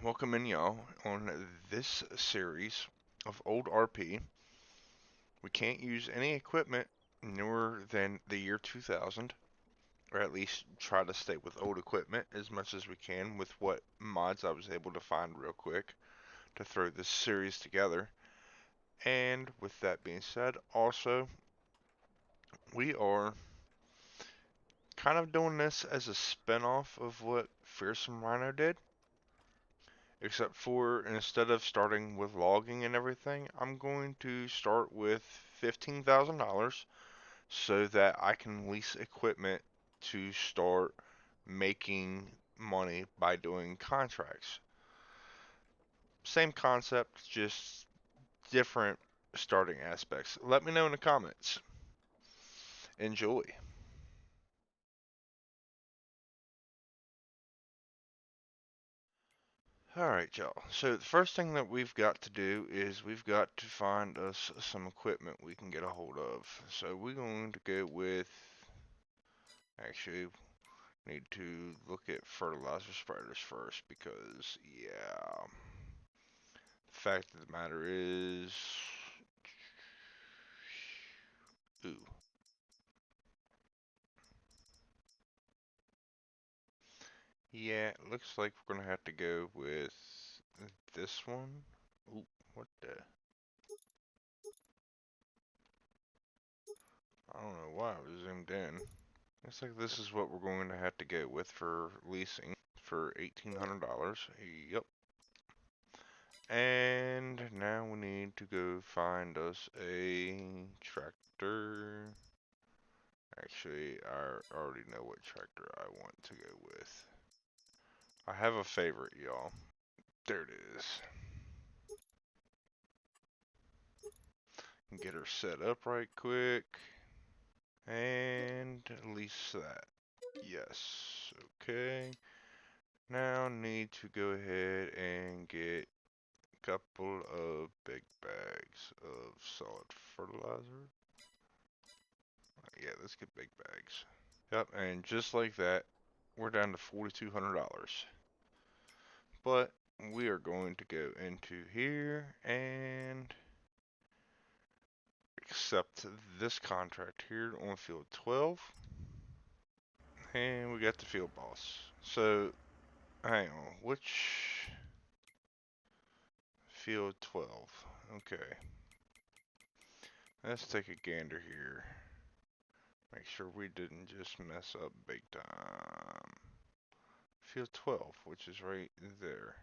welcome in y'all on this series of old RP. We can't use any equipment newer than the year 2000, or at least try to stay with old equipment as much as we can with what mods I was able to find real quick to throw this series together. And with that being said, also, we are kind of doing this as a spin-off of what Fearsome Rhino did. Except for instead of starting with logging and everything, I'm going to start with $15,000 so that I can lease equipment to start making money by doing contracts. Same concept, just different starting aspects. Let me know in the comments. Enjoy. Alright, y'all. So the first thing that we've got to do is we've got to find us some equipment we can get a hold of. So we're going to go with, actually, need to look at fertilizer spreaders first because, yeah, the fact of the matter is, ooh, yeah, it looks like we're gonna have to go with this one. Ooh, what the? I don't know why it was zoomed in. Looks like this is what we're going to have to go with for leasing for $1,800. Yep. And now we need to go find us a tractor. Actually, I already know what tractor I want to go with. I have a favorite, y'all. There it is. Get her set up right quick. And lease that. Yes. Okay. Now need to go ahead and get a couple of big bags of solid fertilizer. Yeah, let's get big bags. Yep, and just like that, we're down to $4,200. But we are going to go into here and accept this contract here on field 12. And we got the field boss. So, hang on, which field 12? Okay. Let's take a gander here. Make sure we didn't just mess up big time. Field 12, which is right there.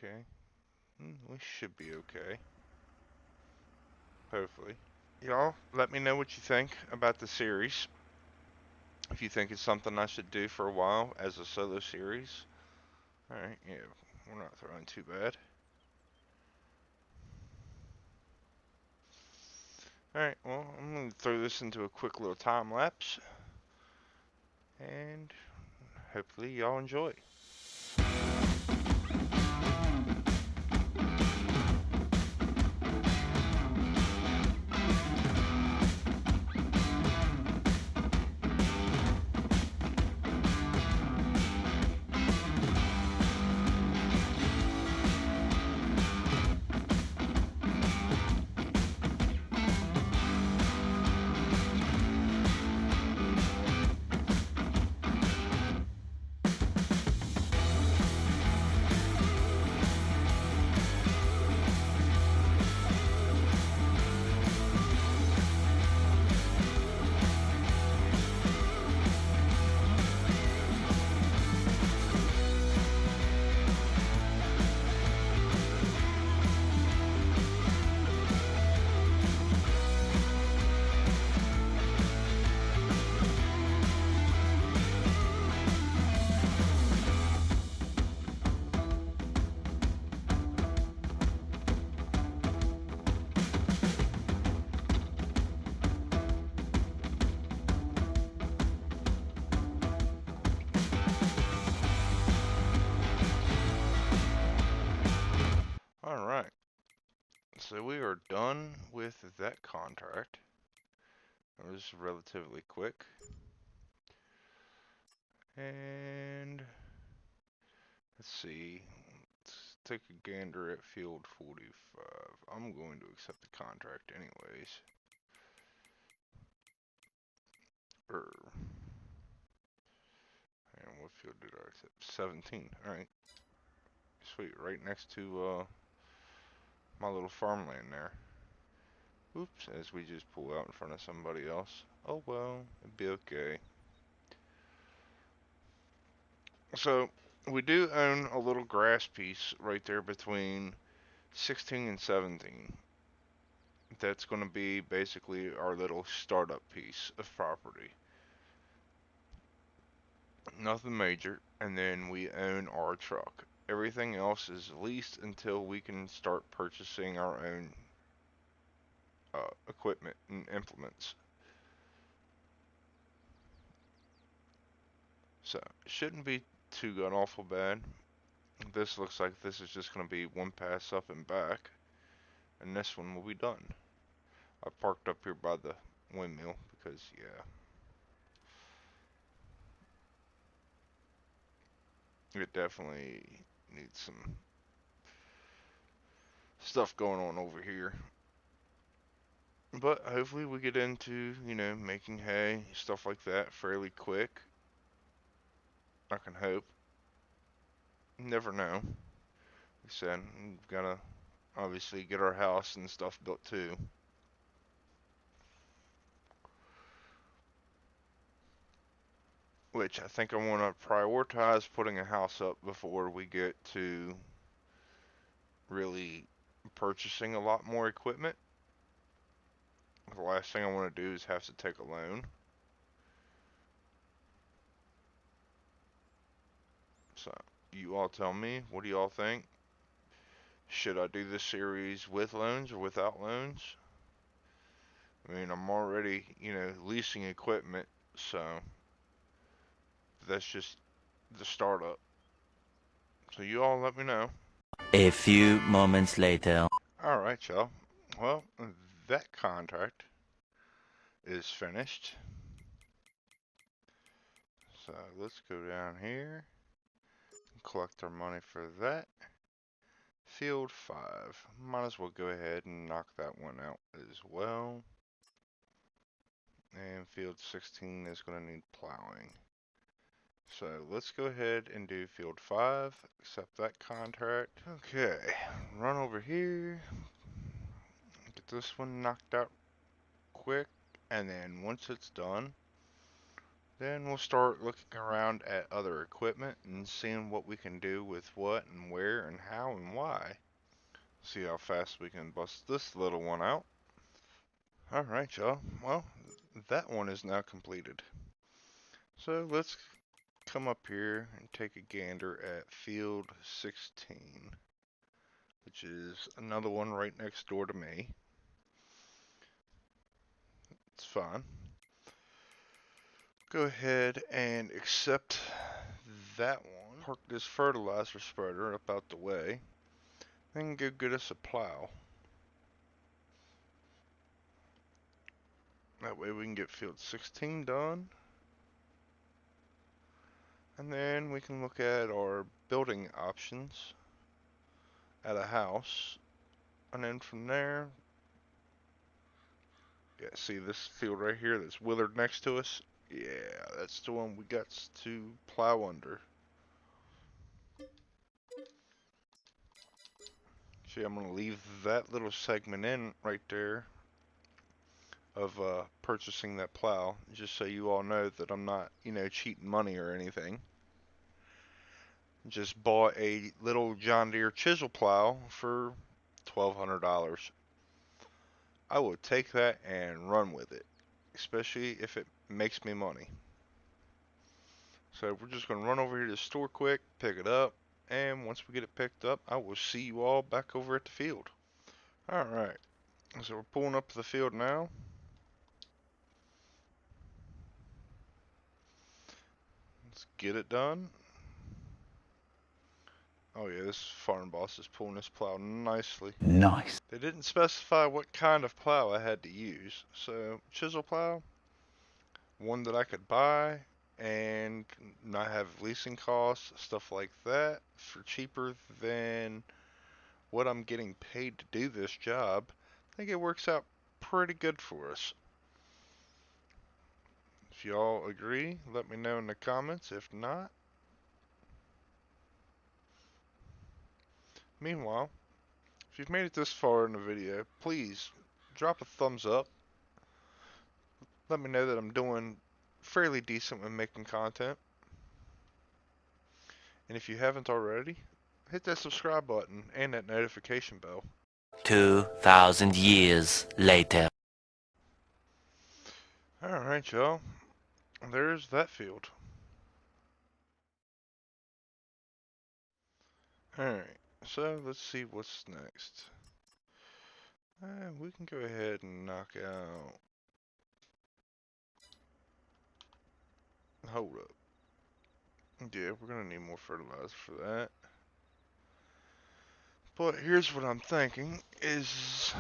Okay. We should be okay. Hopefully. Y'all, let me know what you think about the series. If you think it's something I should do for a while as a solo series. Alright, yeah, we're not throwing too bad. Alright, well, I'm going to throw this into a quick little time lapse. And hopefully y'all enjoy. Alright, so we are done with that contract. It was relatively quick. And Let's see. Let's take a gander at field 45. I'm going to accept the contract anyways. And what field did I accept? 17. Alright. Sweet. Right next to my little farmland there. Oops, as we just pull out in front of somebody else. Oh well, it'd be okay. So, we do own a little grass piece right there between 16 and 17. That's going to be basically our little startup piece of property. Nothing major, and then we own our truck. Everything else is leased until we can start purchasing our own equipment and implements. So, it shouldn't be too god awful bad. This looks like this is just going to be one pass up and back, and this one will be done. I parked up here by the windmill because, yeah, it definitely needs some stuff going on over here. But hopefully we get into, making hay, stuff like that fairly quick. I can hope. Never know. Like I said, we've got to obviously get our house and stuff built too. Which I think I want to prioritize putting a house up before we get to really purchasing a lot more equipment. The last thing I want to do is have to take a loan. So, you all tell me, what do y'all think? Should I do this series with loans or without loans? I mean, I'm already, leasing equipment, so that's just the startup. So you all let me know. A few moments later. Alright, y'all. Well, that contract is finished. So let's go down here and collect our money for that. Field 5. Might as well go ahead and knock that one out as well. And field 16 is going to need plowing. So let's go ahead and do field 5, accept that contract. Okay, run over here, get this one knocked out quick, and then once it's done, then we'll start looking around at other equipment and seeing what we can do with what and where and how and why. See how fast we can bust this little one out. Alright, y'all. Well, that one is now completed. So let's come up here and take a gander at field 16, which is another one right next door to me. It's fine. Go ahead and accept that one. Park this fertilizer spreader up out the way. Then go get us a plow. That way we can get field 16 done. And then we can look at our building options at a house. And then from there, yeah, see this field right here that's withered next to us? Yeah, that's the one we got to plow under. See, I'm going to leave that little segment in right there of purchasing that plow, just so you all know that I'm not, cheating money or anything. Just bought a little John Deere chisel plow for $1,200. I will take that and run with it, especially if it makes me money. So we're just going to run over here to the store quick, pick it up, and once we get it picked up, I will see you all back over at the field. Alright, so we're pulling up to the field now. Let's get it done. Oh yeah, this farm boss is pulling this plow nicely. Nice. They didn't specify what kind of plow I had to use, so chisel plow, one that I could buy, and not have leasing costs, stuff like that, for cheaper than what I'm getting paid to do this job, I think it works out pretty good for us. If y'all agree, let me know in the comments. If not, meanwhile, if you've made it this far in the video, please drop a thumbs up. Let me know that I'm doing fairly decent when making content. And if you haven't already, hit that subscribe button and that notification bell. 2,000 years later. Alright, y'all. There's that field. Alright, so let's see what's next. We can go ahead and knock out. Hold up. Yeah, we're gonna need more fertilizer for that. But here's what I'm thinking is,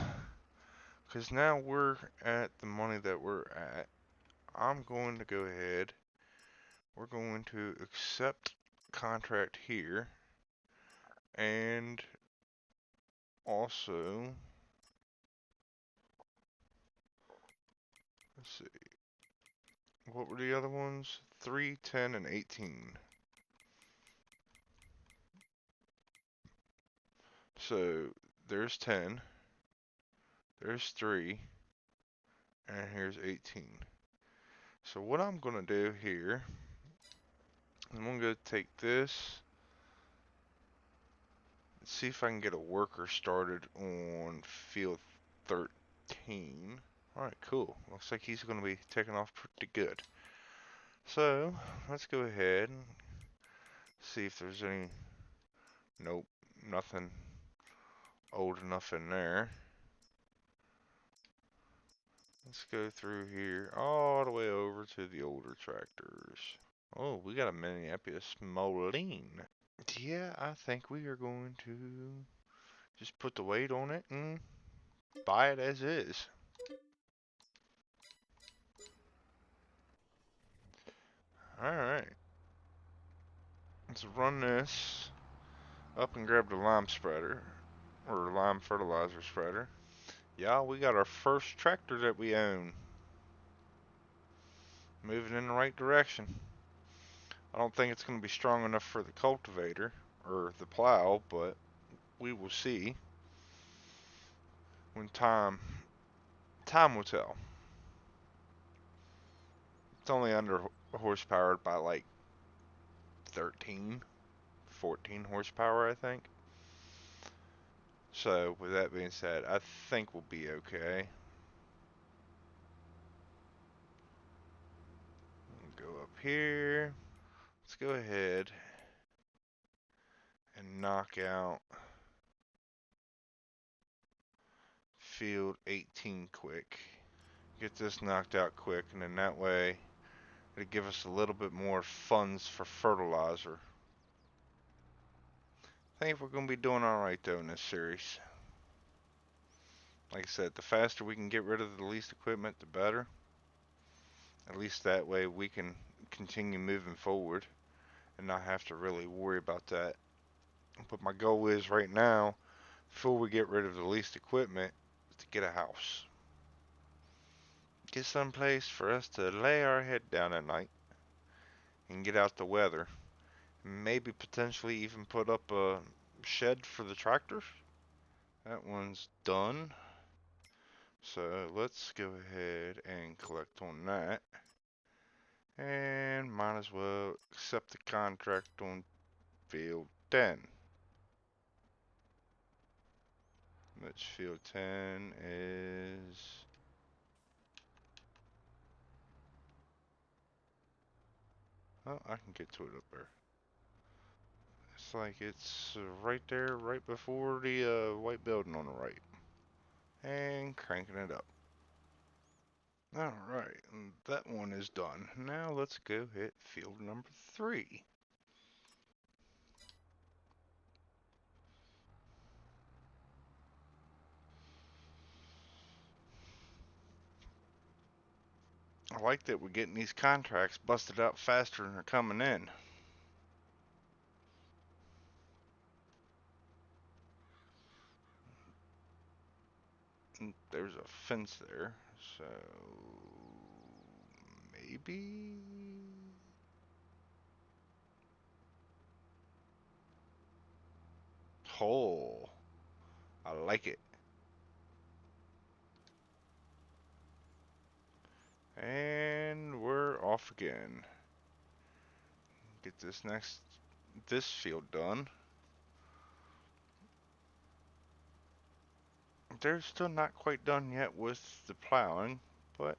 because now we're at the money that we're at, I'm going to go ahead. We're going to accept contract here, and also, let's see, what were the other ones? 3, 10, and 18. So there's 10, there's 3, and here's 18. So what I'm going to do here, I'm going to take this, see if I can get a worker started on field 13. Alright, cool. Looks like he's going to be taking off pretty good. So, let's go ahead and see if there's any... Nope, nothing old enough in there. Let's go through here all the way over to the older tractors. Oh, we got a Minneapolis Moline. Yeah, I think we are going to just put the weight on it and buy it as is. Alright. Let's run this up and grab the lime spreader. Or lime fertilizer spreader. Yeah, we got our first tractor that we own. Moving in the right direction. I don't think it's going to be strong enough for the cultivator or the plow, but we will see when time will tell. It's only under horsepowered by like 13, 14 horsepower, I think. So with that being said, I think we'll be okay. Go up here. Let's go ahead and knock out field 18 quick. Get this knocked out quick, and then that way it'll give us a little bit more funds for fertilizer. I think we're going to be doing alright though in this series. Like I said, the faster we can get rid of the leased equipment, the better. At least that way we can continue moving forward and not have to really worry about that. But my goal is right now, before we get rid of the leased equipment, is to get a house. Get someplace for us to lay our head down at night and get out the weather. Maybe potentially even put up a shed for the tractors. That one's done. So let's go ahead and collect on that. And might as well accept the contract on field 10. Which field 10 is... Oh, I can get to it up there. It's like it's right there, right before the white building on the right. And cranking it up. Alright, that one is done. Now let's go hit field number 3. I like that we're getting these contracts busted out faster than they're coming in. And there's a fence there, so maybe. Hole. I like it. And we're off again. Get this field done. They're still not quite done yet with the plowing, but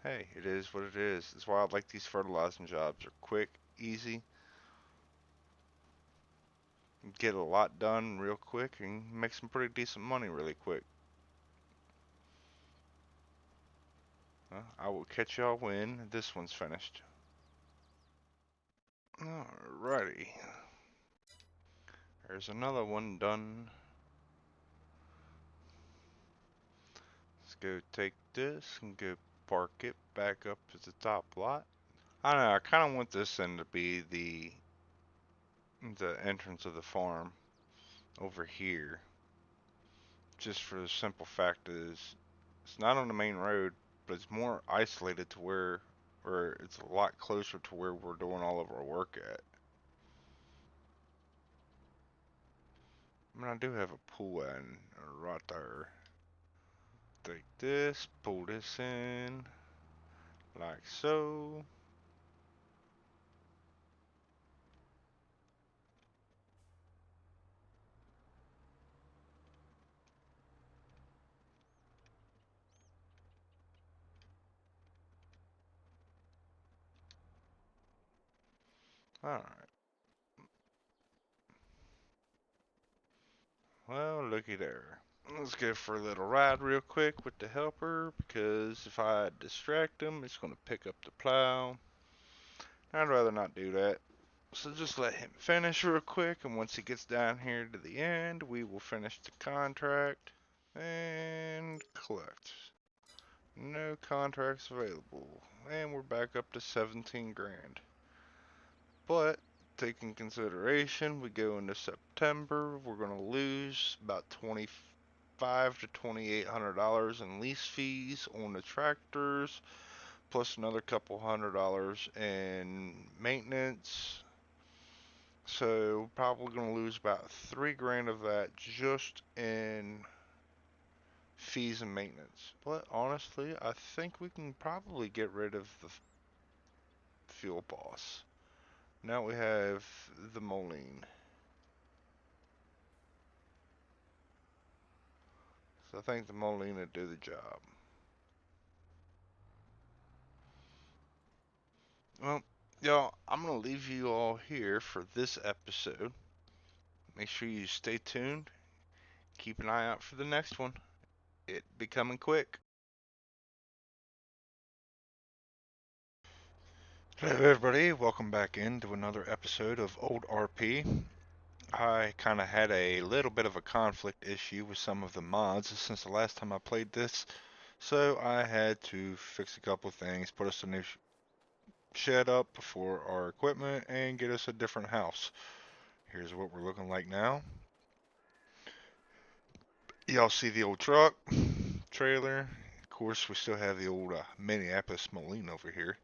hey, it is what it is. That's why I like these fertilizing jobs. They're quick, easy, get a lot done real quick, and make some pretty decent money really quick. I will catch y'all when this one's finished. Alrighty. There's another one done. Let's go take this and go park it back up at the top lot. I don't know, I kind of want this end to be the entrance of the farm over here. Just for the simple fact is, it's not on the main road, but it's more isolated to where it's a lot closer to where we're doing all of our work at. I mean, I do have a pool in right there. Take this, pull this in, like so. Alright. Well, looky there. Let's go for a little ride real quick with the helper, because if I distract him, it's going to pick up the plow. I'd rather not do that. So just let him finish real quick, and once he gets down here to the end, we will finish the contract and collect. No contracts available. And we're back up to 17 grand. But taking consideration, we go into September, we're going to lose about $2,500 to $2,800 in lease fees on the tractors, plus another couple $100 in maintenance. So probably going to lose about 3 grand of that just in fees and maintenance. But honestly, I think we can probably get rid of the fuel boss. Now we have the Moline. So I think the Moline will do the job. Well, y'all, I'm going to leave you all here for this episode. Make sure you stay tuned. Keep an eye out for the next one. It be coming quick. Hello everybody, welcome back into another episode of Old RP. I kind of had a little bit of a conflict issue with some of the mods since the last time I played this, so I had to fix a couple of things, put us a new shed up for our equipment, and get us a different house. Here's what we're looking like now. Y'all see the old truck, trailer. Of course, we still have the old Minneapolis Moline over here,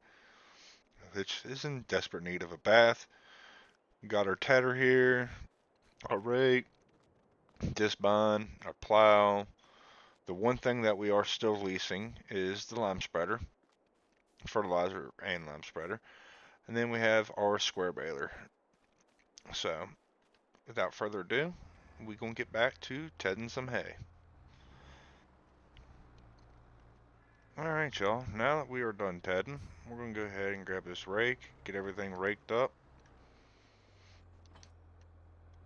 which is in desperate need of a bath. Got our tedder here, our rake, disc bond, our plow. The one thing that we are still leasing is the lime spreader, fertilizer and lime spreader. And then we have our square baler. So, without further ado, we're going to get back to tedding some hay. Alright, y'all. Now that we are done tedding, we're going to go ahead and grab this rake, get everything raked up,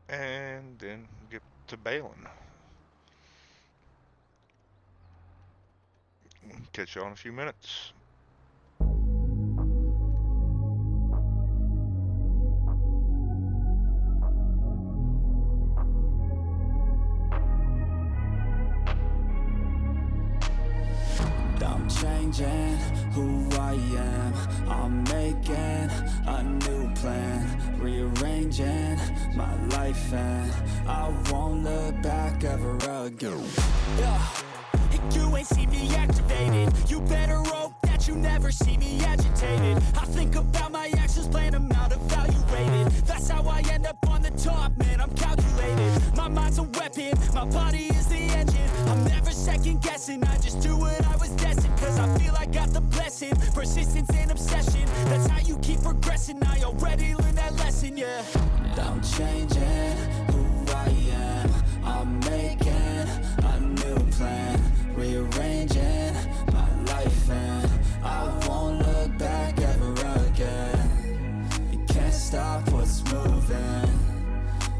and then get to baling. Catch y'all in a few minutes. Don't changing who I am. I'm making a new plan, rearranging my life, and I won't look back ever again. Yeah. You ain't see me activated. You better hope that you never see me agitated. I think about my actions, plan them out, evaluated. That's how I end up on the top, man, I'm calculated. My mind's a weapon, my body is the engine. I'm never second guessing, I just do what I was destined. Cause I feel I got the blessing, persistence and obsession. That's how you keep progressing, I already learned that lesson, yeah. I'm changing who I am. I'm making a new plan, rearranging my life, and I won't look back ever again. You can't stop what's moving.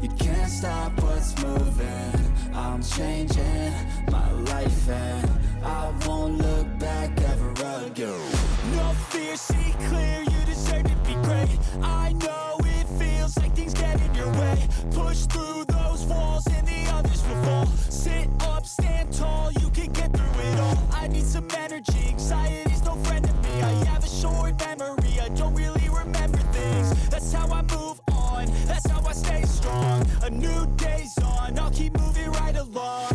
You can't stop what's moving. I'm changing my life, and I won't look back ever again. No fear, see clear, you deserve to be great. I know it feels like things get in your way. Push through those walls and the others will fall. Sit up, stand tall, you can get through it all. I need some energy, anxiety's no friend to me. I have a short memory, I don't really remember things. That's how I move on, that's how I stay strong. A new day's on, I'll keep moving right along.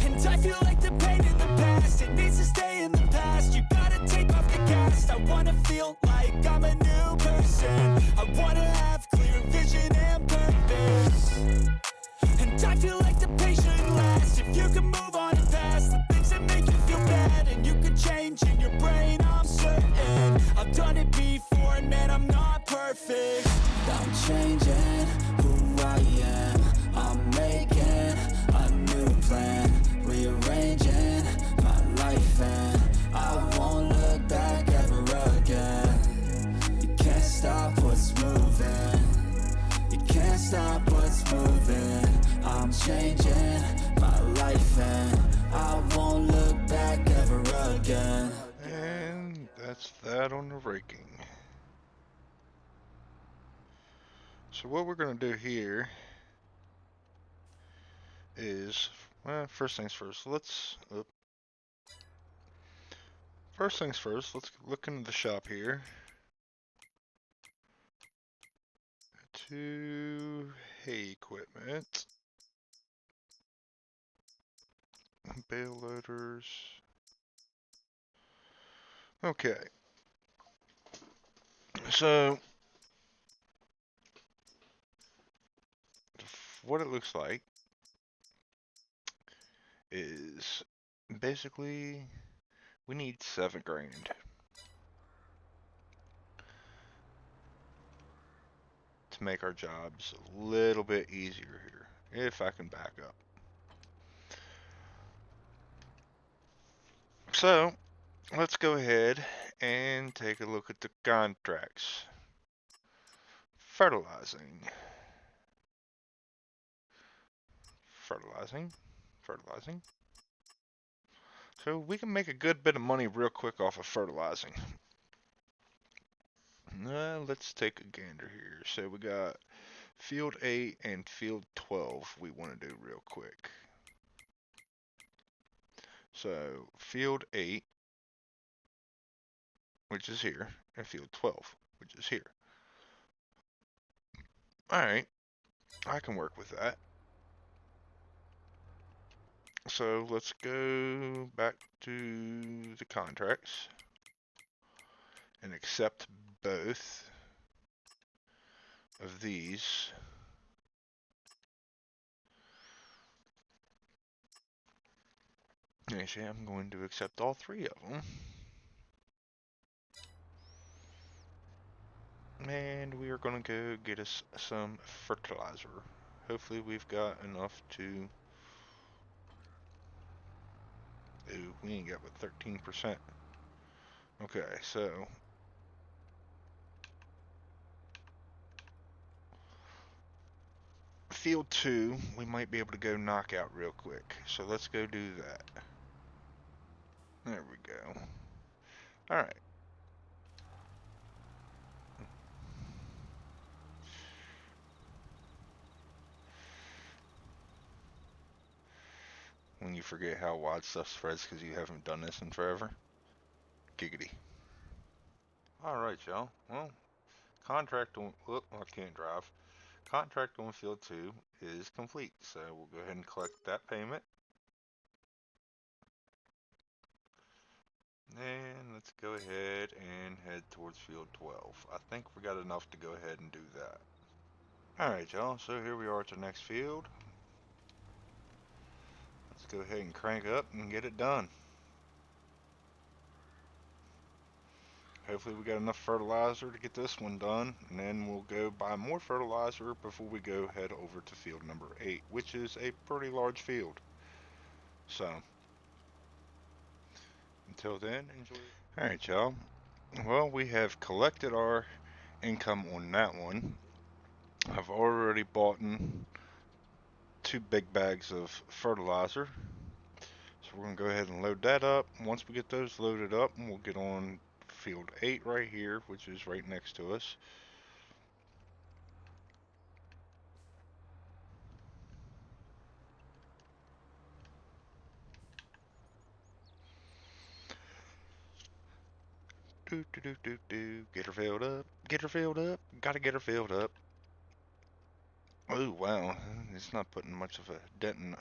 And I feel like the pain in the past, it needs to stay in the past. You gotta take off the cast. I wanna feel like I'm a new person. I wanna have clear vision and purpose. And I feel like the pain shouldn't last. If you can move on and past the things that make you feel bad, and you can change in your brain, I'm certain. I've done it before, and man, I'm not perfect. I'm changing who I am. I'm making a new plan, rearranging my life, and I won't look back ever again. You can't stop what's moving. You can't stop what's moving. I'm changing my life, and I won't look back ever again. And that's that on the raking. So what we're going to do here is, well, first things first, let's look into the shop here. To hay equipment, bale loaders. Okay, so what it looks like is basically we need 7 grand to make our jobs a little bit easier here, if I can back up. So let's go ahead and take a look at the contracts. Fertilizing, fertilizing, fertilizing. So we can make a good bit of money real quick off of fertilizing. Let's take a gander here. So we got field 8 and field 12 we want to do real quick. So field 8, which is here, and field 12, which is here. Alright, I can work with that. So let's go back to the contracts and accept both of these. Actually, I'm going to accept all 3 of them. And we are going to go get us some fertilizer. Hopefully we've got enough to... Ooh, we ain't got but 13%. Okay, so... Field 2, we might be able to go knock out real quick. So let's go do that. There we go. Alright. We and you forget how wide stuff spreads because you haven't done this in forever. Giggity. Alright, y'all. Well, contract on... Whoop, I can't drive. Contract on field 2 is complete, so we'll go ahead and collect that payment. And let's go ahead and head towards field 12. I think we got enough to go ahead and do that. Alright, y'all, so here we are at the next field. Let's go ahead and crank up and get it done. Hopefully we got enough fertilizer to get this one done, and then we'll go buy more fertilizer before we go head over to field number 8, which is a pretty large field. So, until then, enjoy. Alright, y'all. Well, we have collected our income on that one. I've already bought 2 big bags of fertilizer. So we're going to go ahead and load that up. Once we get those loaded up, we'll get on field 8 right here, which is right next to us. Get her filled up. Get her filled up. Gotta get her filled up. Oh, wow. It's not putting much of a dent in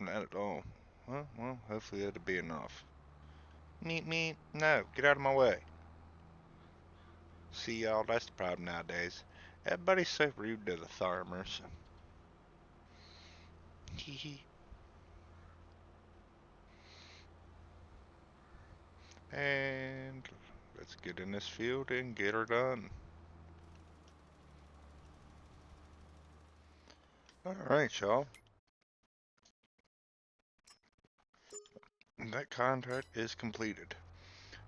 that at all. Well, hopefully that'll be enough. Meet me. No, get out of my way. See, y'all, that's the problem nowadays. Everybody's so rude to the farmers. Hee. And let's get in this field and get her done. Alright, y'all. That contract is completed.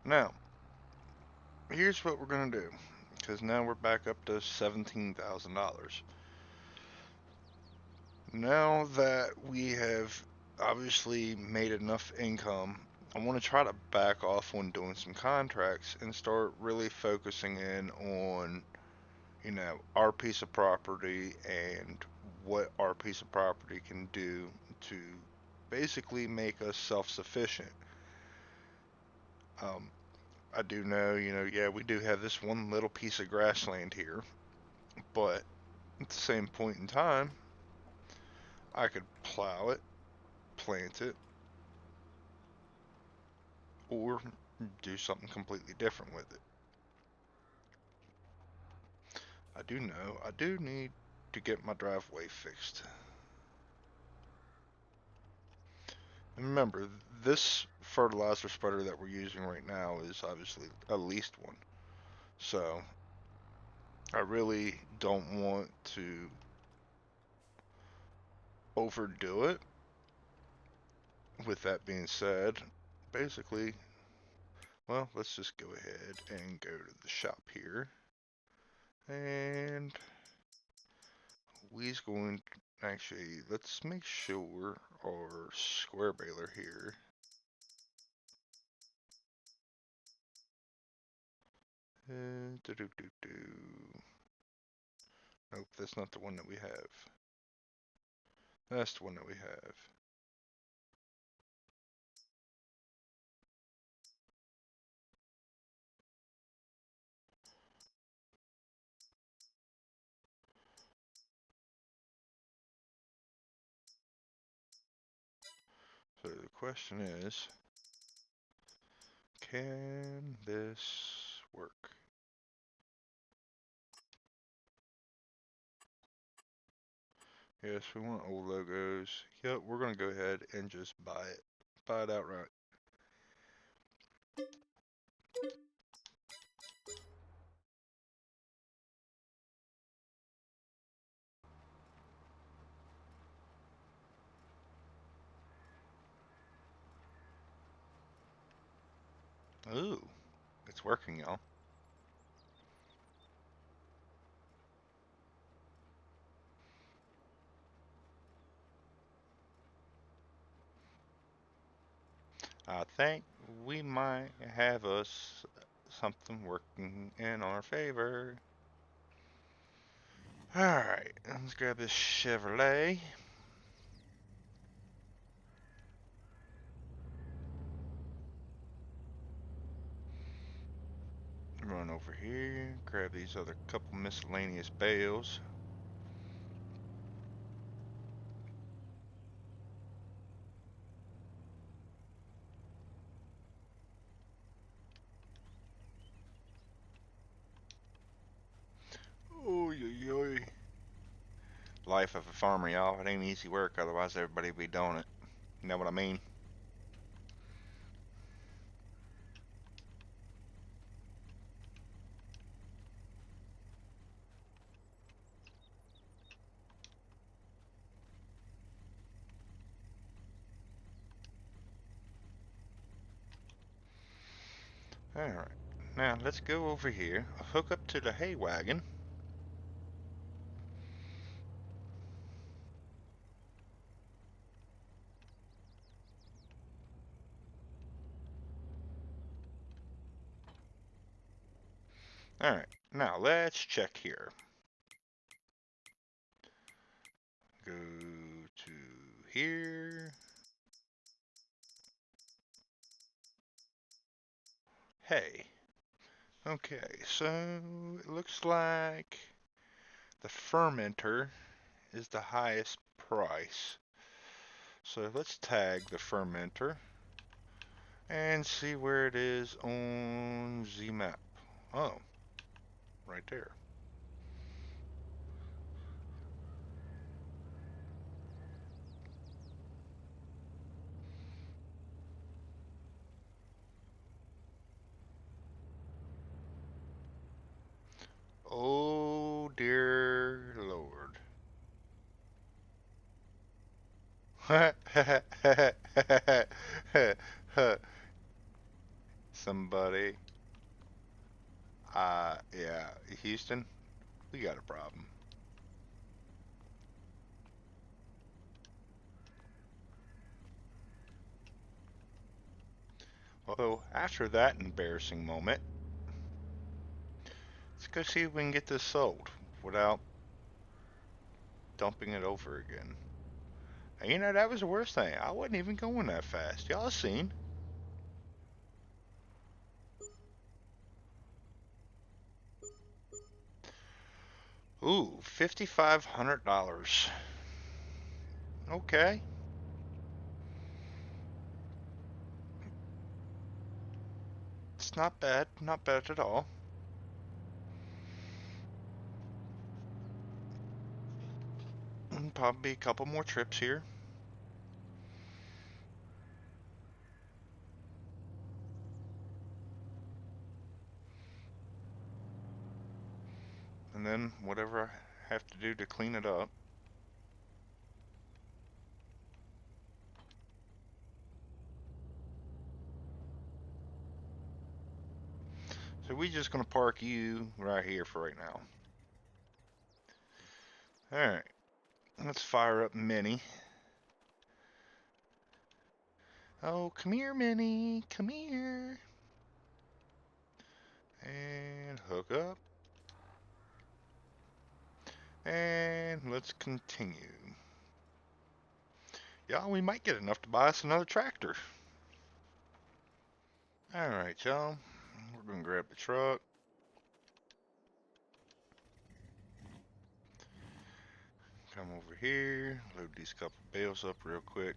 Now, here's what we're going to do. Because now we're back up to $17,000. Now that we have obviously made enough income, I want to try to back off on doing some contracts and start really focusing in on, our piece of property and what our piece of property can do to basically make us self-sufficient. I do know, yeah, we do have this one little piece of grassland here, but at the same point in time, I could plow it, plant it, or do something completely different with it. I do know I do need to get my driveway fixed. And remember, this fertilizer spreader that we're using right now is obviously a leased one. So, I really don't want to overdo it. With that being said, basically, well, let's just go ahead and go to the shop here. And we's going to, actually, let's make sure our square baler here Nope, that's not the one that we have. That's the one that we have. So the question is, can this work? Yes, we want old logos. Yep, we're gonna go ahead and just buy it. Buy it outright. Ooh, it's working, y'all. I think we might have us something working in our favor. Alright, let's grab this Chevrolet. Run over here, grab these other couple miscellaneous bales. Oh, yo. Life of a farmer, y'all. It ain't easy work, otherwise everybody would be doing it. You know what I mean? Alright. Now, let's go over here, hook up to the hay wagon. Alright, now let's check here. Go to here. Hay. Okay, so it looks like the fermenter is the highest price. So let's tag the fermenter and see where it is on the map. Oh, right there. Oh dear Lord. Somebody. Yeah, Houston, we got a problem. Although, after that embarrassing moment, let's go see if we can get this sold without dumping it over again. And you know, that was the worst thing. I wasn't even going that fast. Y'all seen? Ooh, $5,500. Okay. It's not bad. Not bad at all. Probably a couple more trips here. And then whatever I have to do to clean it up. So we just gonna park you right here for right now. Alright. Let's fire up Minnie. Oh, come here, Minnie. Come here. And hook up. And let's continue. Y'all, we might get enough to buy us another tractor. Alright, y'all. We're gonna grab the truck. Come over here. Load these couple bales up real quick.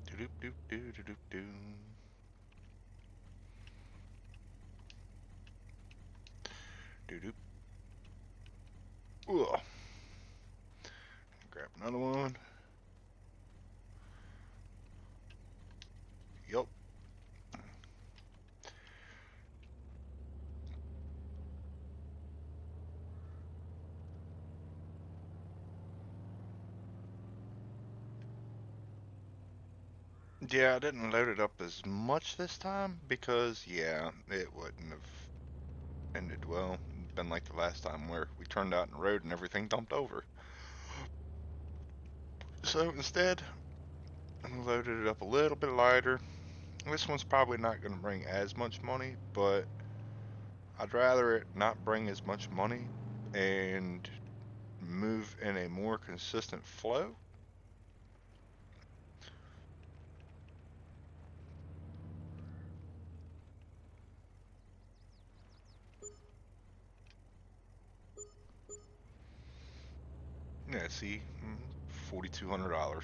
Do-do-do-do-do-do-do. Do-do. Ugh. Grab another one. Yup. Yeah, I didn't load it up as much this time because, yeah, it wouldn't have ended well. It'd been like the last time where we turned out in the road and everything dumped over. So instead, I loaded it up a little bit lighter. This one's probably not going to bring as much money, but I'd rather it not bring as much money and move in a more consistent flow Yeah, see, $4,200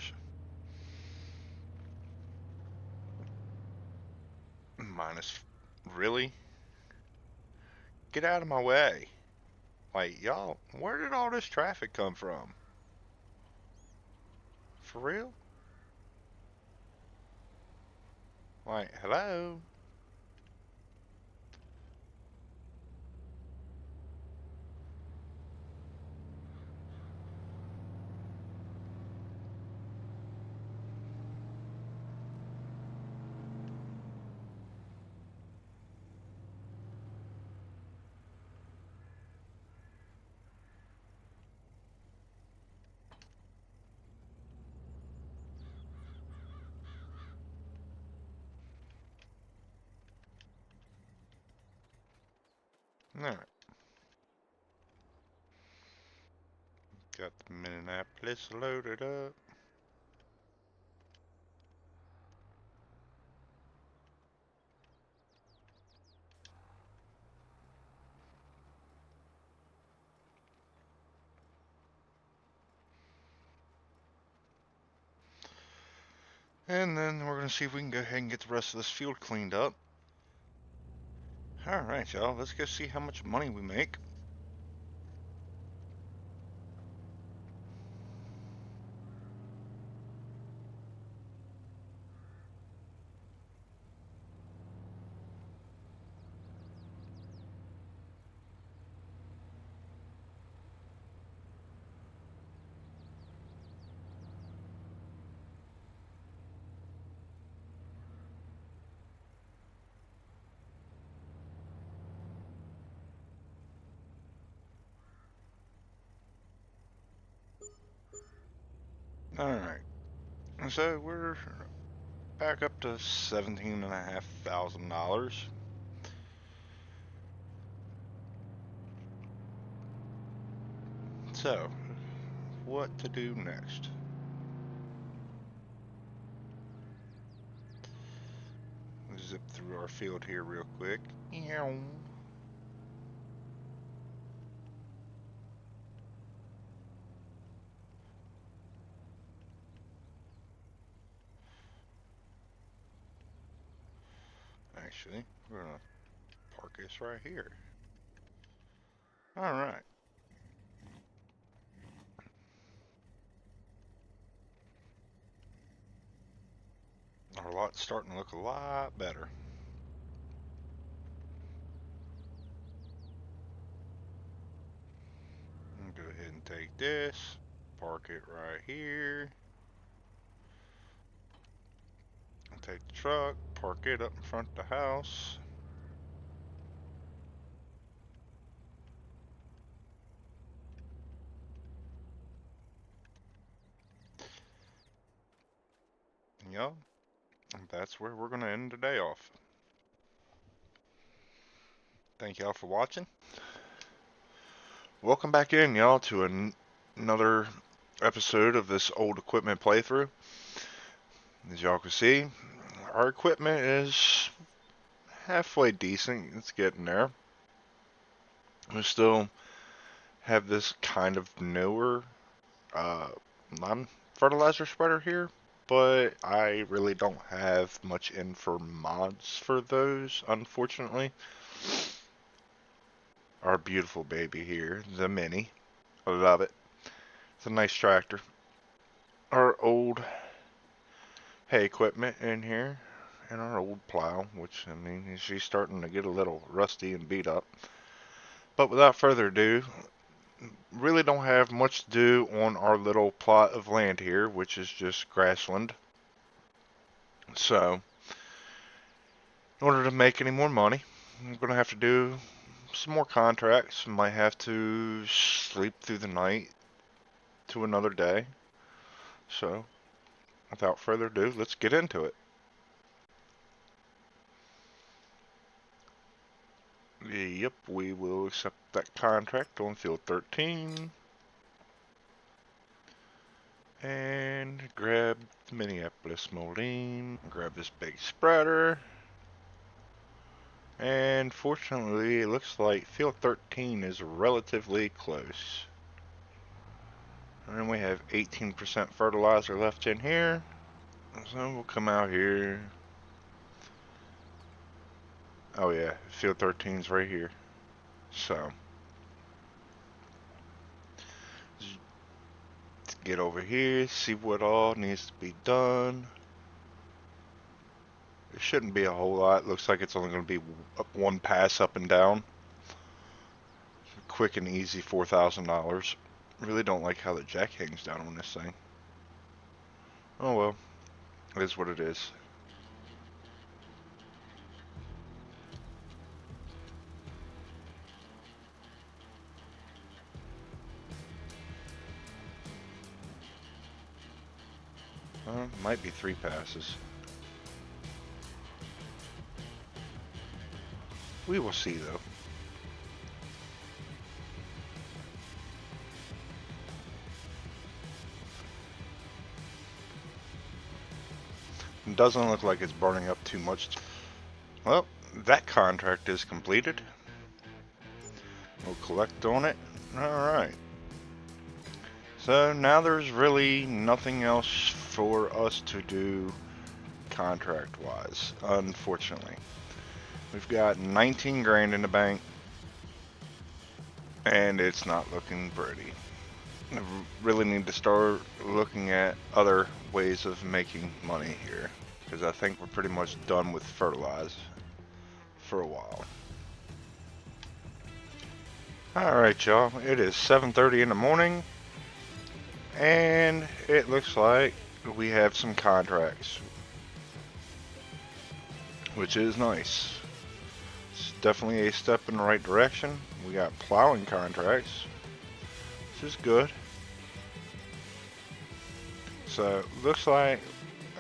minus. Really? Get out of my way! Like, y'all, where did all this traffic come from? For real? Like, hello? Alright, got the Minneapolis loaded up. And then we're gonna see if we can go ahead and get the rest of this field cleaned up. Alright, y'all, let's go see how much money we make. Alright, so we're back up to $17,500. So, what to do next? Zip through our field here real quick. Ew. Actually, we're gonna park this right here. Alright. Our lot's starting to look a lot better. Go ahead and take this, park it right here. Take the truck, park it up in front of the house. Yup, and that's where we're going to end the day off. Thank y'all for watching. Welcome back in, y'all, to another episode of this old equipment playthrough. As y'all can see, our equipment is halfway decent. It's getting there. We still have this kind of newer non-fertilizer spreader here, but I really don't have much in for mods for those, unfortunately. Our beautiful baby here, the Mini. I love it. It's a nice tractor. Our old hay equipment in here, and our old plow, which, I mean, she's starting to get a little rusty and beat up. But without further ado, really don't have much to do on our little plot of land here, which is just grassland. So, in order to make any more money, I'm going to have to do some more contracts. Might have to sleep through the night to another day. So, without further ado, let's get into it. Yep, we will accept that contract on field 13. And grab the Minneapolis Moline. Grab this big spreader. And fortunately, it looks like field 13 is relatively close. And we have 18% fertilizer left in here. So we'll come out here. Oh yeah, field 13's right here. So let's get over here, see what all needs to be done. There shouldn't be a whole lot. Looks like it's only going to be one pass up and down. Quick and easy $4,000. Really don't like how the jack hangs down on this thing. Oh well, it is what it is. Might be 3 passes. We will see though. It doesn't look like it's burning up too much. Well, that contract is completed. We'll collect on it. Alright. So now there's really nothing else for us to do contract wise, unfortunately. We've got 19 grand in the bank and it's not looking pretty. I really need to start looking at other ways of making money here, because I think we're pretty much done with fertilize for a while. Alright y'all, it is 7:30 in the morning and it looks like we have some contracts, which is nice. It's definitely a step in the right direction. We got plowing contracts, which is good. So looks like,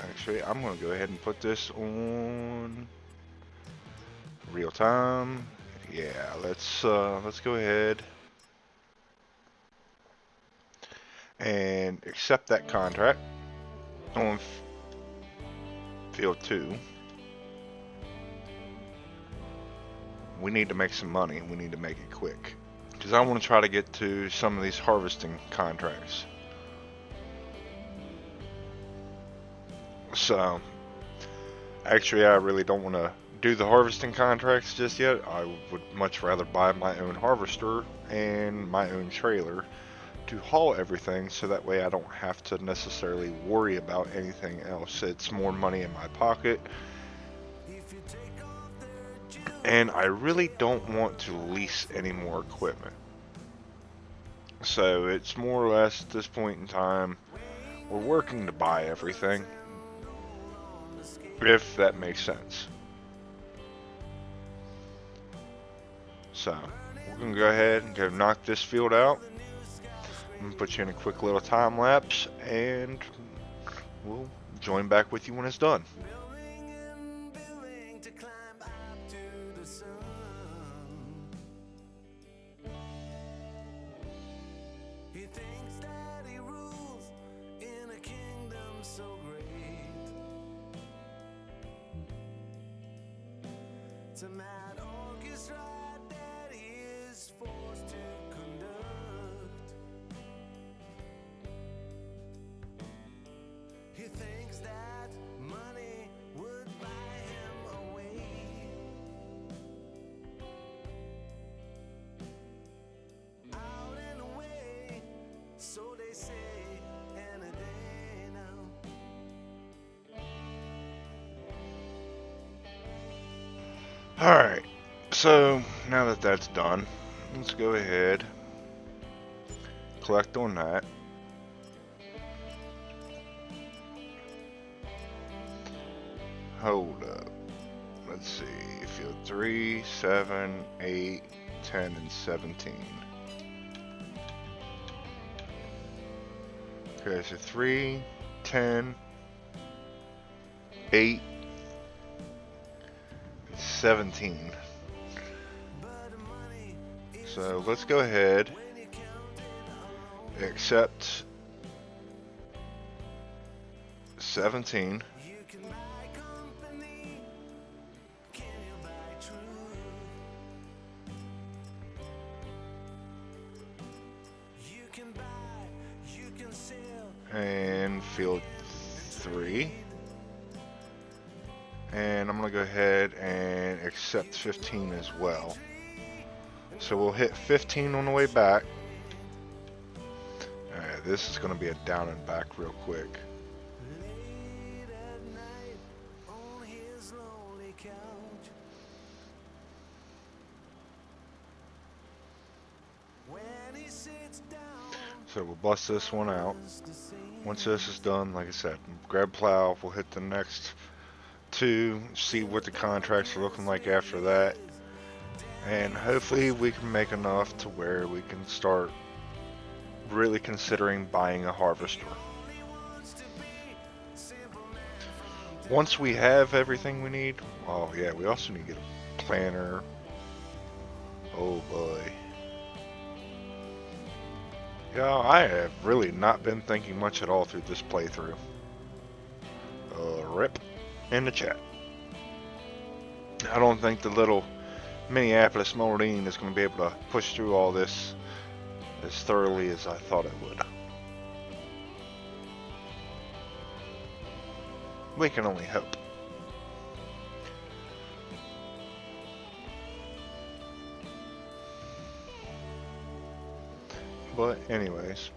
actually I'm going to go ahead and put this on real time. Yeah, let's go ahead and accept that contract on field 2. We need to make some money. We need to make it quick, because I want to try to get to some of these harvesting contracts. So actually I really don't want to do the harvesting contracts just yet. I would much rather buy my own harvester and my own trailer to haul everything, so that way I don't have to necessarily worry about anything else. It's more money in my pocket, and I really don't want to lease any more equipment. So it's more or less at this point in time we're working to buy everything, if that makes sense. So we're gonna go ahead and go knock this field out. I'm gonna put you in a quick little time lapse and we'll join back with you when it's done. It's a mad orchestra that he is forced to conduct. He thinks that money would buy him away. Out and away, so they say, and a day now. Alright, so now that that's done, let's go ahead, collect on that. Hold up, let's see, field 3, 7, 8, 10, and 17. Okay, so 3, 10, 8, 17. So let's go ahead, accept 17. and field 3. And I'm going to go ahead and accept 15 as well. So we'll hit 15 on the way back. Alright, this is going to be a down and back real quick. So we'll bust this one out. Once this is done, like I said, grab plow, we'll hit the next 2, see what the contracts are looking like after that. And hopefully we can make enough to where we can start really considering buying a harvester. Once we have everything we need, oh yeah, we also need to get a planter. Oh boy. Yeah, I have really not been thinking much at all through this playthrough. Rip in the chat. I don't think the little Minneapolis Moline is going to be able to push through all this as thoroughly as I thought it would. We can only hope. But anyways,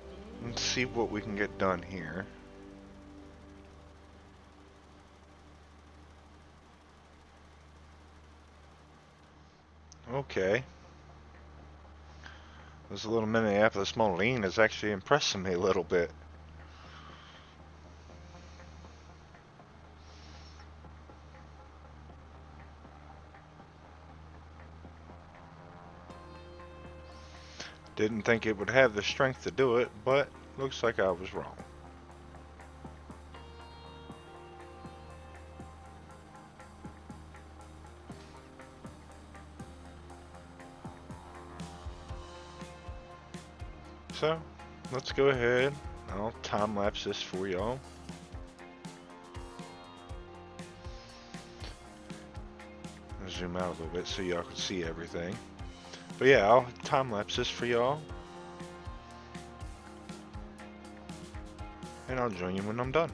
let's see what we can get done here. Okay. This little Minneapolis Moline is actually impressing me a little bit. Didn't think it would have the strength to do it, but looks like I was wrong. So, let's go ahead. I'll time lapse this for y'all. Zoom out a little bit so y'all can see everything. But yeah, I'll time lapse this for y'all. And I'll join you when I'm done.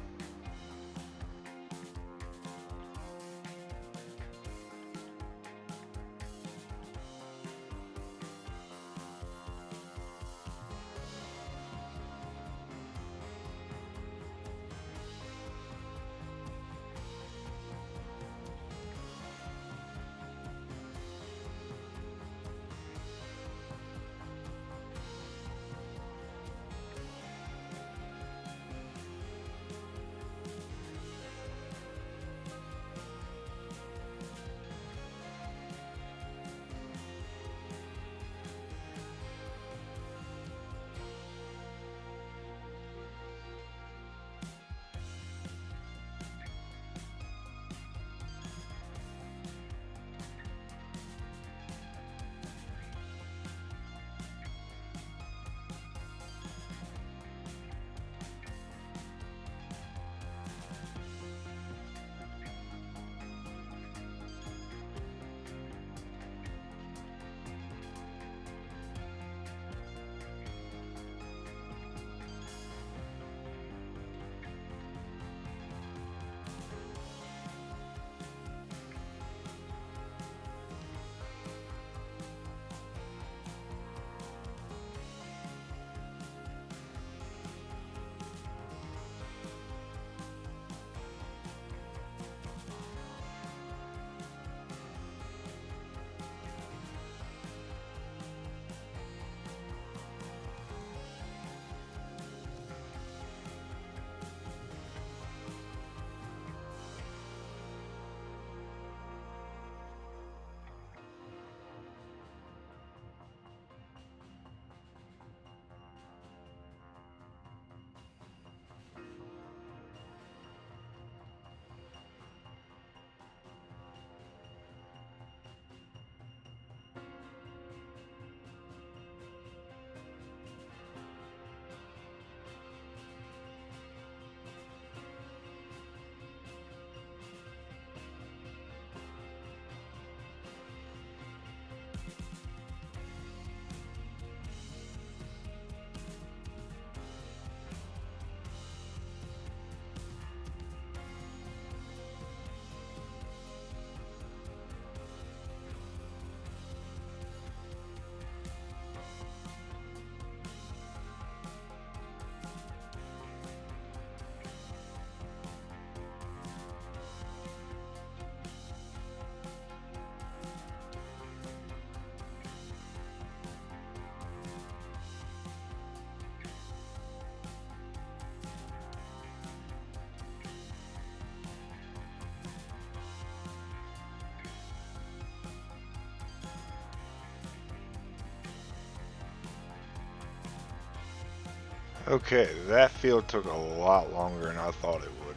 Okay, that field took a lot longer than I thought it would.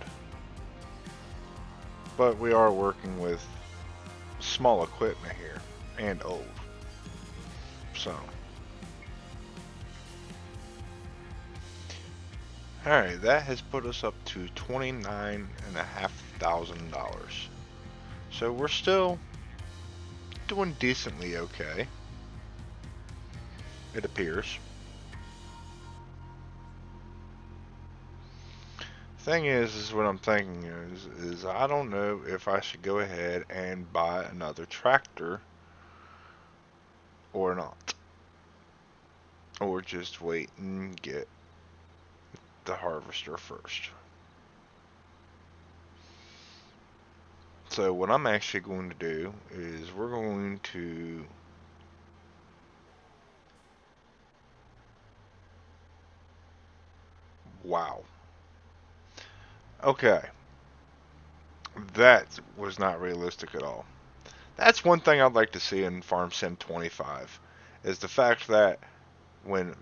But we are working with small equipment here, and old. So. Alright, that has put us up to $29,500. So we're still doing decently okay. It appears. Thing is what I'm thinking is I don't know if I should go ahead and buy another tractor or not. Or just wait and get the harvester first. So what I'm actually going to do is we're going to wow. Okay. That was not realistic at all. That's one thing I'd like to see in Farm Sim 25 is the fact that when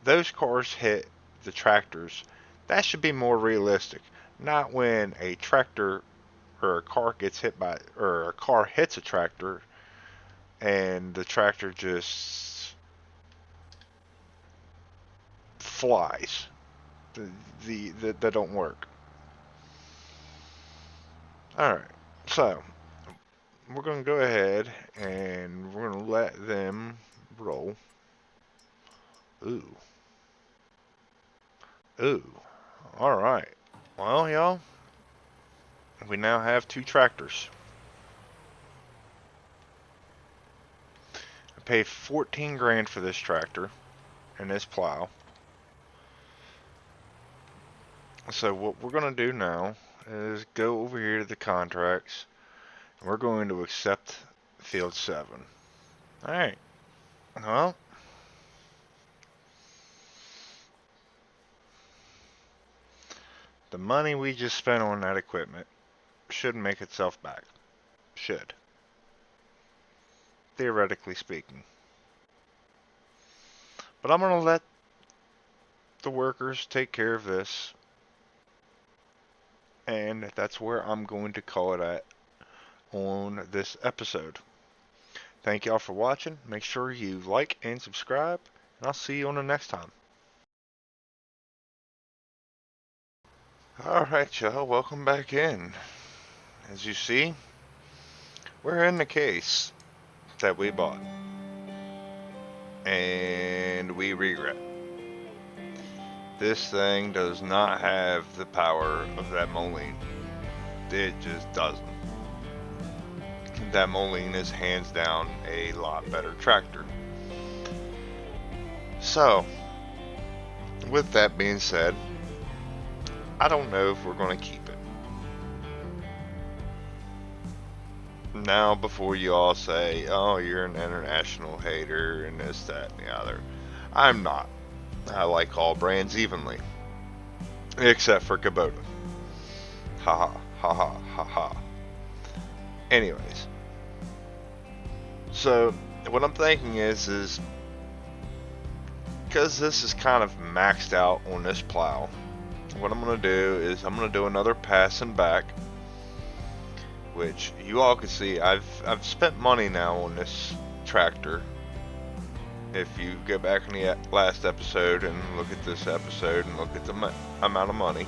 those cars hit the tractors, that should be more realistic. Not when a tractor or a car gets hit by, or a car hits a tractor and the tractor just flies. That don't work. Alright, so we're going to go ahead and we're going to let them roll. Ooh. Ooh. Alright. Well, y'all, we now have 2 tractors. I paid 14 grand for this tractor and this plow. So what we're going to do now is go over here to the contracts. And we're going to accept field 7. Alright. Well, the money we just spent on that equipment should make itself back. Should. Theoretically speaking. But I'm going to let the workers take care of this. And that's where I'm going to call it at on this episode. Thank y'all for watching. Make sure you like and subscribe. And I'll see you on the next time. Alright, y'all. Welcome back in. As you see, we're in the case that we bought. And we regret. This thing does not have the power of that Moline. It just doesn't. That Moline is hands down a lot better tractor. So, with that being said, I don't know if we're going to keep it. Now, before you all say, oh, you're an international hater and this, that, and the other, I'm not. I like all brands evenly. Except for Kubota. Haha, haha, haha. Anyways. So, what I'm thinking is because this is kind of maxed out on this plow, what I'm going to do is I'm going to do another pass and back, which you all can see I've spent money now on this tractor. If you go back in the last episode and look at this episode and look at the amount of money,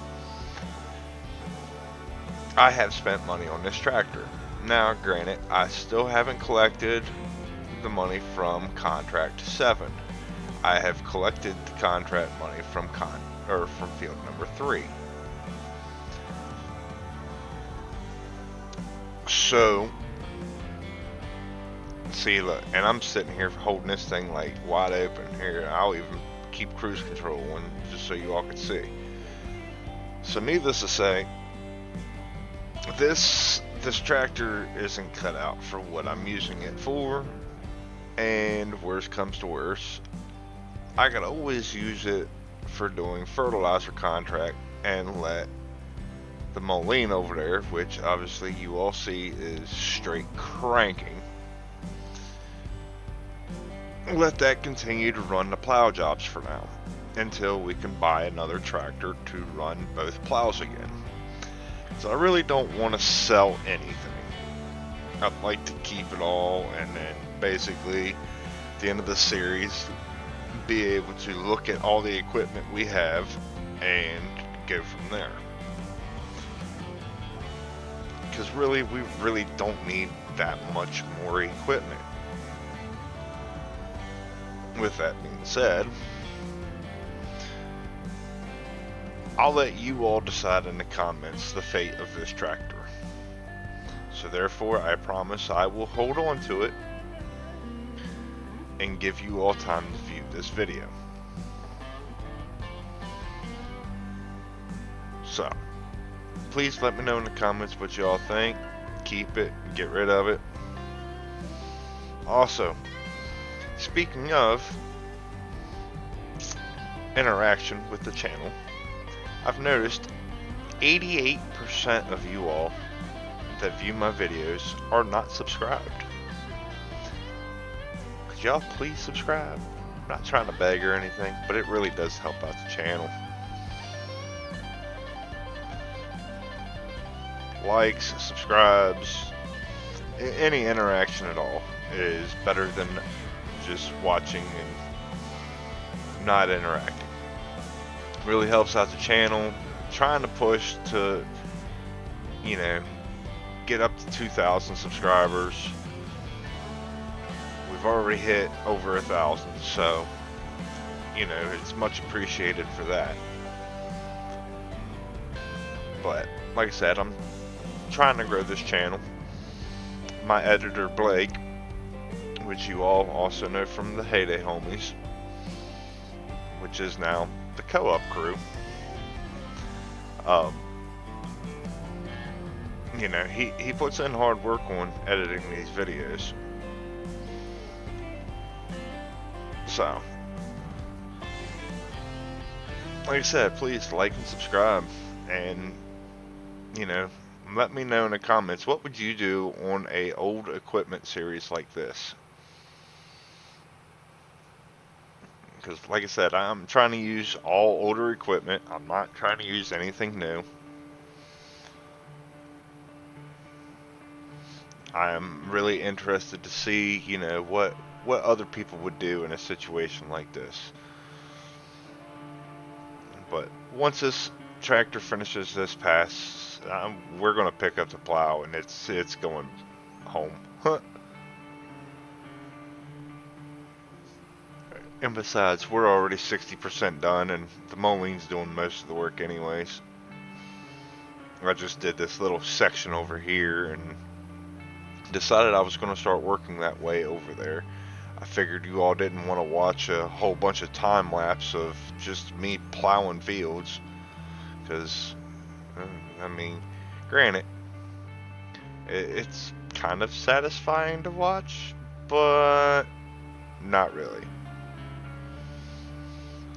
I have spent money on this tractor. Now, granted, I still haven't collected the money from contract 7. I have collected the contract money from field number 3. So, see, look, and I'm sitting here holding this thing like wide open here. I'll even keep cruise control on just so you all can see. So, needless to say, this tractor isn't cut out for what I'm using it for, and worst comes to worst, I could always use it for doing fertilizer contract and let the Moline over there, which obviously you all see is straight cranking, let that continue to run the plow jobs for now. until we can buy another tractor to run both plows again. So I really don't want to sell anything. I'd like to keep it all, and then basically at the end of the series be able to look at all the equipment we have and go from there. Because really, we really don't need that much more equipment. With that being said, I'll let you all decide in the comments the fate of this tractor. So therefore, I promise I will hold on to it and give you all time to view this video. So, please let me know in the comments what you all think. Keep it, get rid of it. Also, speaking of interaction with the channel, I've noticed 88% of you all that view my videos are not subscribed. Could y'all please subscribe? I'm not trying to beg or anything, but it really does help out the channel. Likes, subscribes, any interaction at all is better than just watching and not interacting. Really helps out the channel. Trying to push to, you know, get up to 2,000 subscribers. We've already hit over 1,000, so you know, it's much appreciated for that. But like I said, I'm trying to grow this channel. My editor Blake, which you all also know from the Hayday Homies, which is now the co-op crew, you know, he puts in hard work on editing these videos. So, like I said, please like and subscribe, and you know, let me know in the comments, what would you do on a old equipment series like this? Because like I said, I'm trying to use all older equipment. I'm not trying to use anything new. I'm really interested to see, you know, what other people would do in a situation like this. But once this tractor finishes this pass, we're going to pick up the plow, and it's going home. And besides, we're already 60% done, and the mowing's doing most of the work anyways. I just did this little section over here and decided I was going to start working that way over there. I figured you all didn't want to watch a whole bunch of time lapse of just me plowing fields, because I mean, granted, it's kind of satisfying to watch, but not really.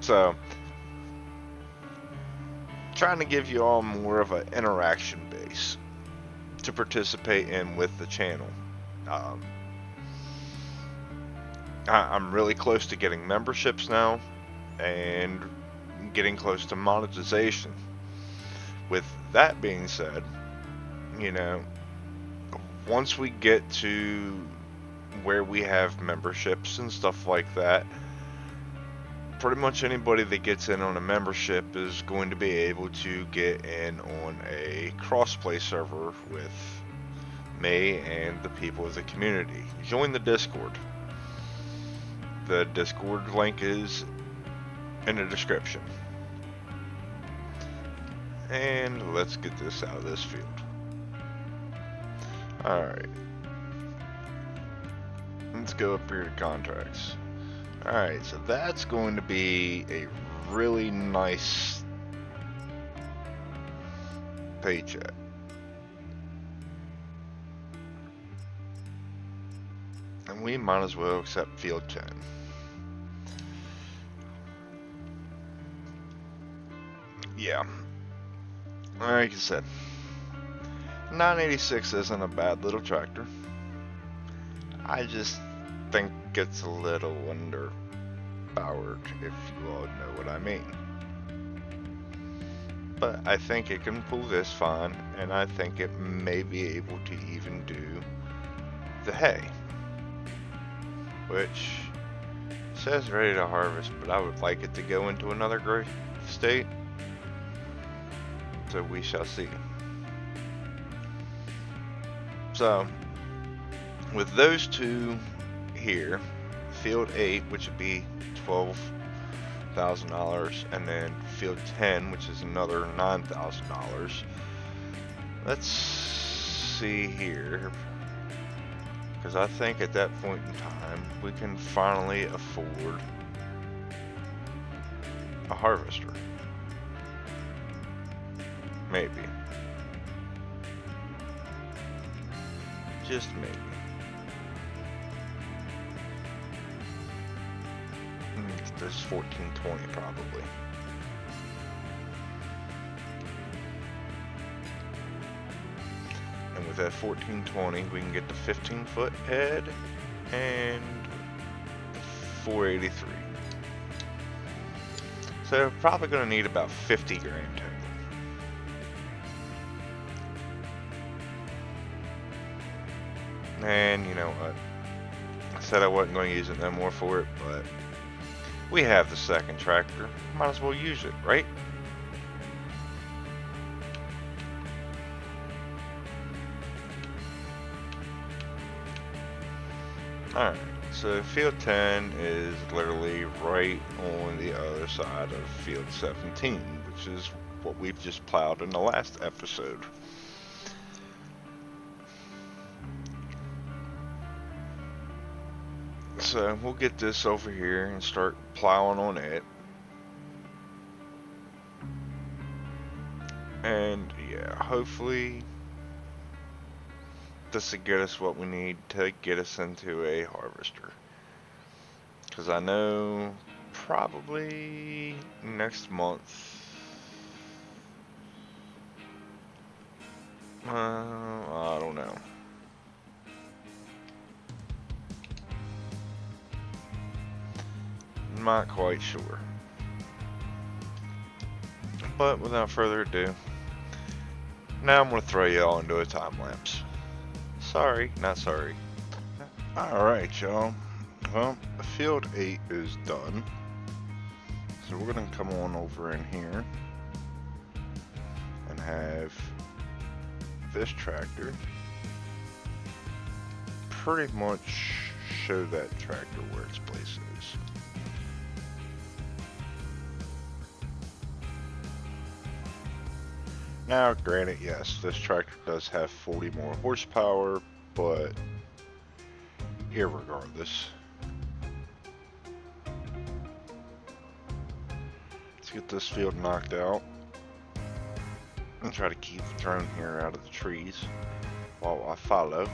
So, trying to give you all more of an interaction base to participate in with the channel. I'm really close to getting memberships now, and getting close to monetization. With that being said, you know, once we get to where we have memberships and stuff like that, pretty much anybody that gets in on a membership is going to be able to get in on a crossplay server with me and the people of the community. Join the Discord. The Discord link is in the description. And let's get this out of this field. Alright. Let's go up here to contracts. Alright, so that's going to be a really nice paycheck. And we might as well accept field 10. Yeah. Like I said, 986 isn't a bad little tractor. I just think it's a little under powered, if you all know what I mean. But I think it can pull this fine, and I think it may be able to even do the hay, which says ready to harvest, but I would like it to go into another growth state, so we shall see. So with those two here, field 8, which would be $12,000, and then field 10, which is another $9,000. Let's see here, because I think at that point in time we can finally afford a harvester. Maybe. Just maybe. There's 1420 probably. And with that 1420, we can get the 15-foot head and 483. So probably going to need about 50 grand total. And you know what? I said I wasn't going to use it no more for it, but we have the second tractor. Might as well use it, right? Alright, so field 10 is literally right on the other side of field 17, which is what we've just plowed in the last episode. So we'll get this over here and start plowing on it. And yeah, hopefully this will get us what we need to get us into a harvester. Because I know probably next month, I don't know. Not quite sure. But without further ado, now I'm going to throw y'all into a time lapse. Sorry, not sorry. Alright, y'all. Well, field 8 is done. So we're going to come on over in here and have this tractor pretty much show that tractor where its place is. Now, granted, yes, this tractor does have 40 more horsepower, but irregardless, let's get this field knocked out and try to keep the drone here out of the trees while I follow.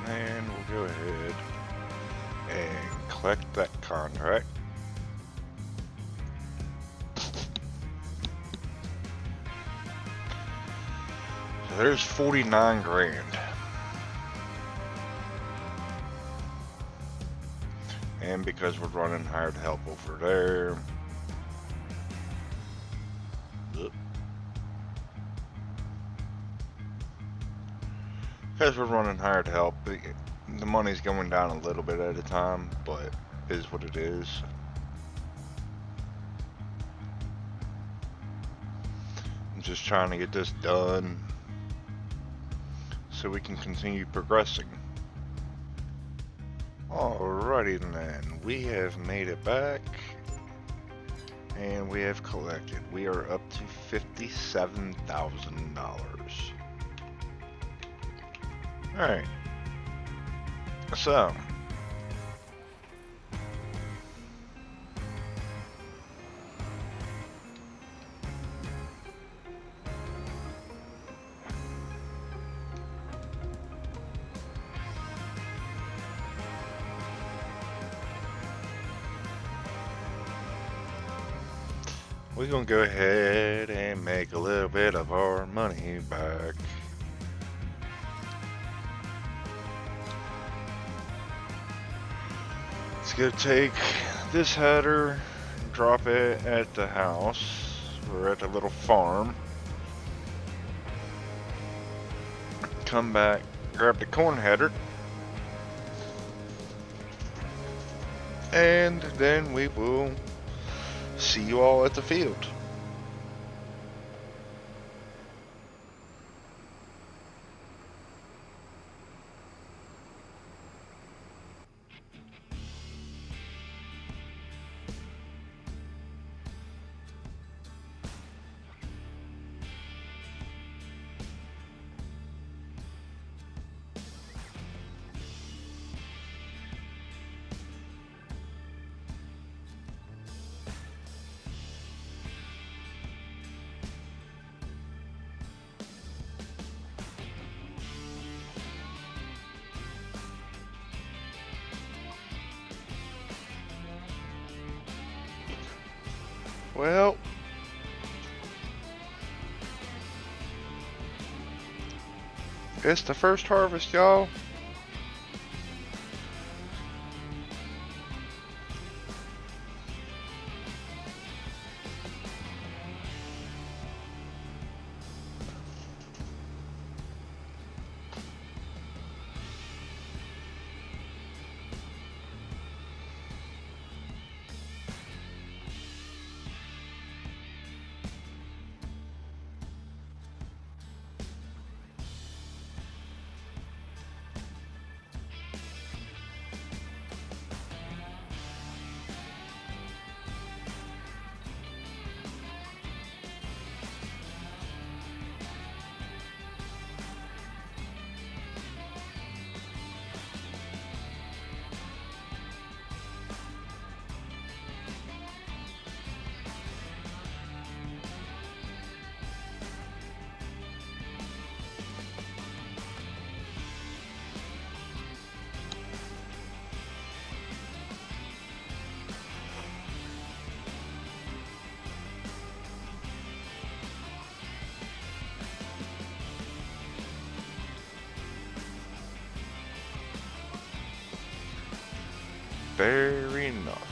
And we'll go ahead and collect that contract. So there's 49 grand. And because we're running hired help over there. Because we're running hired help, the money's going down a little bit at a time, but it is what it is. I'm just trying to get this done so we can continue progressing. Alrighty then, we have made it back and we have collected. We are up to $57,000. Alright, so we're gonna go ahead and make a little bit of our money back. Let's go take this header, drop it at the house, or at the little farm. Come back, grab the corn header, and then we will see you all at the field. Well, it's the first harvest, y'all. Fair enough.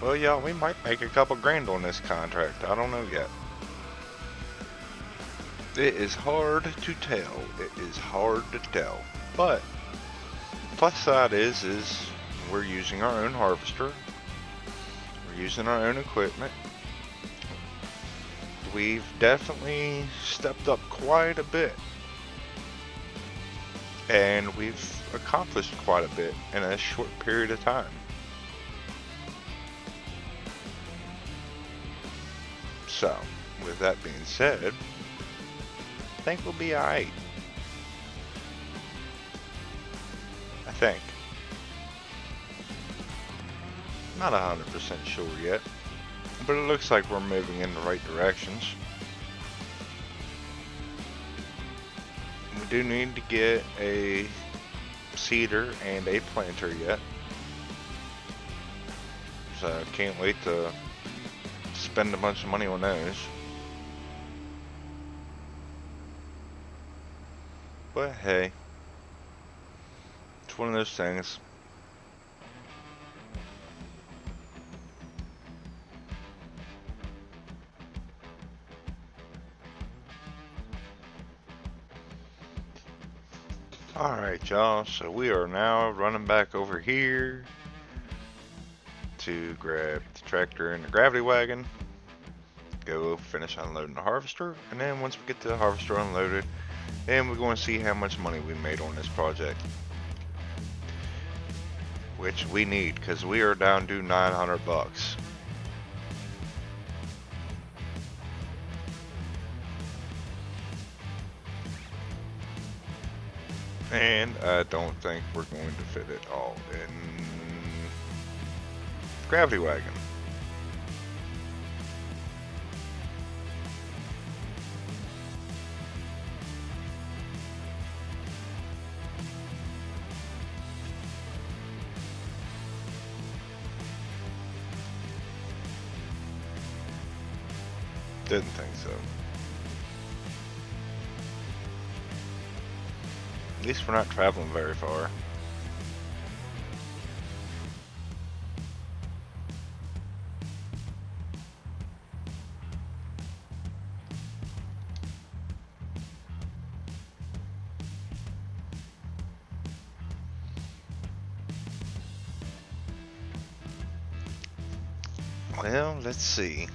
Well, y'all, we might make a couple grand on this contract. I don't know yet. It is hard to tell. It is hard to tell. But plus side is we're using our own harvester. We're using our own equipment. We've definitely stepped up quite a bit. And we've accomplished quite a bit in a short period of time. So, with that being said, I think we'll be alright. I think. Not 100% sure yet, but it looks like we're moving in the right directions. We do need to get a seeder and a planter yet. So can't wait to spend a bunch of money on those. But hey, it's one of those things. Alright y'all, so we are now running back over here to grab the tractor and the gravity wagon, go finish unloading the harvester, and then once we get the harvester unloaded, then we're going to see how much money we made on this project. Which we need, because we are down to 900 bucks. And I don't think we're going to fit it all in gravity wagon. Didn't think so. At least we're not traveling very far. Well, let's see.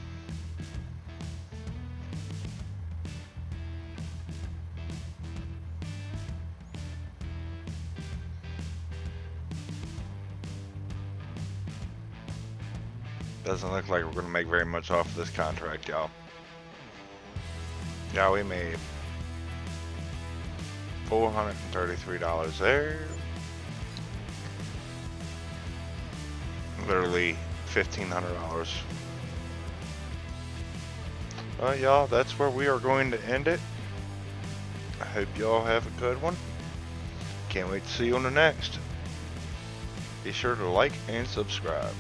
Doesn't look like we're going to make very much off of this contract, y'all. Yeah, we made $433 there. Literally $1,500. Well, y'all, that's where we are going to end it. I hope y'all have a good one. Can't wait to see you on the next. Be sure to like and subscribe.